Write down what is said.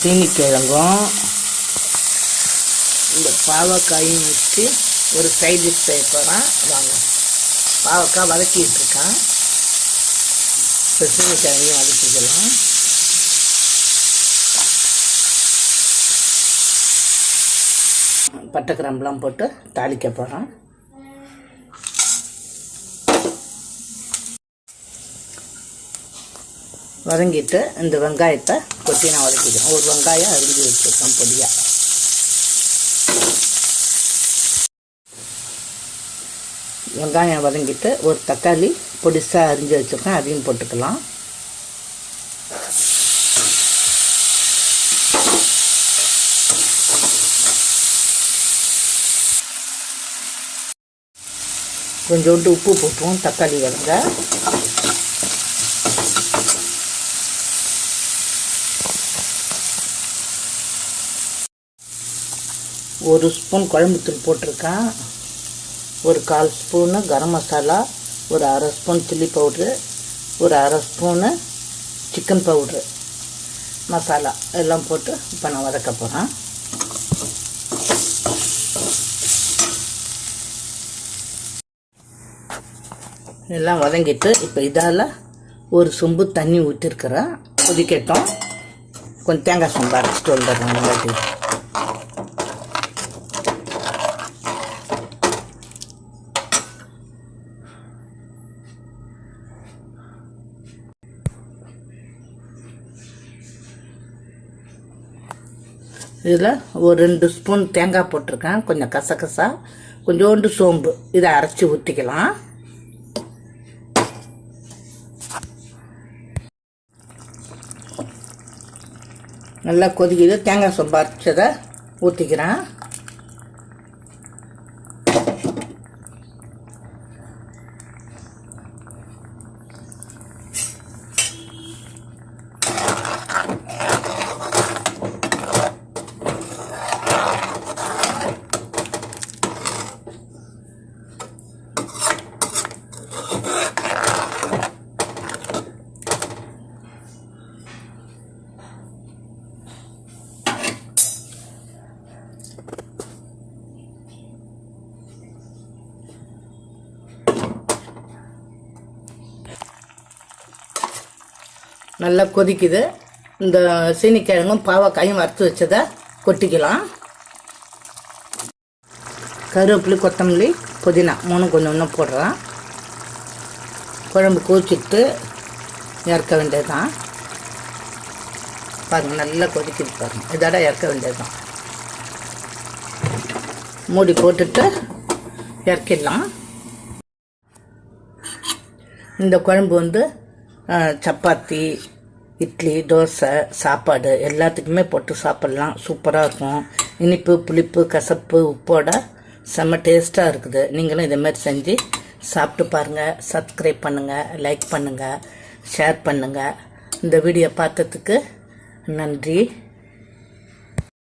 சீனிக்கிழங்கும் இந்த பாவக்காயும் வச்சு ஒரு சைட் டிஷ் செய்ய போகிறேன். வாங்க, பாவக்காய் வதக்கிட்டு இருக்கேன். இப்போ சீனிக்கிழங்கையும் வதக்கிக்கலாம். பட்டை கிராம்பெலாம் போட்டு தாளிக்க போகிறேன். வதங்கிட்டு இந்த வெங்காயத்தை கொட்டி நான் வதக்கிக்கிறேன். ஒரு வெங்காயம் அரிஞ்சு வச்சுருக்கேன் பொடியாக. வெங்காயம் வதங்கிட்டு ஒரு தக்காளி பொடிசாக அரிஞ்சு வச்சுருக்கேன், அதையும் போட்டுக்கலாம். கொஞ்சோண்டு உப்பு போட்டுருவோம் தக்காளி வதங்க. ஒரு ஸ்பூன் குழம்புத்தூள் போட்டிருக்கேன், ஒரு 1/4 ஸ்பூனு கரம் மசாலா, ஒரு 1/2 ஸ்பூன் சில்லி பவுட்ரு, ஒரு 1/2 ஸ்பூனு சிக்கன் பவுட்ரு மசாலா எல்லாம் போட்டு இப்போ நான் வதக்க போகிறேன். எல்லாம் வதங்கிட்டு இப்போ இதால் ஒரு சொம்பு தண்ணி ஊற்றிருக்கிறேன். கொதிக்கட்டும். கொஞ்சம் தேங்காய் சொம்பு அரைச்சிட்டு வந்துடுறேன். முன்னாடி இதில் ஒரு 2 ஸ்பூன் தேங்காய் போட்டிருக்கேன், கொஞ்சம் கசகசா, கொஞ்சோண்டு சோம்பு, இதை அரைச்சி ஊற்றிக்கலாம். நல்லா கொதிக்குது. தேங்காய் சோம்பு அரைச்சதை ஊற்றிக்கிறேன். நல்லா கொதிக்குது. இந்த சீனிக்கிழங்கும் பாவக்காயும் வறுத்து வச்சதை கொட்டிக்கலாம். கருவேப்பிலை, கொத்தமல்லி, புதினா 3 கொஞ்சம் இன்னும் போடுறேன். குழம்பு கொதிச்சுட்டு இறக்க வேண்டியதுதான். பாருங்கள், நல்லா கொதிக்குது பாருங்கள். இதோட இறக்க வேண்டியதுதான். மூடி போட்டுட்டு இறக்கிடலாம். இந்த குழம்பு சப்பாத்தி, இட்லி, தோசை, சாப்பாடு எல்லாத்துக்குமே போட்டு சாப்பிட்லாம். சூப்பராக இருக்கும். இனிப்பு, புளிப்பு, கசப்பு, உப்போட செம்ம டேஸ்ட்டாக இருக்குது. நீங்களும் இதேமாதிரி செஞ்சு சாப்பிட்டு பாருங்கள். சப்ஸ்கிரைப் பண்ணுங்கள், லைக் பண்ணுங்கள், ஷேர் பண்ணுங்கள். இந்த வீடியோ பார்த்ததுக்கு நன்றி.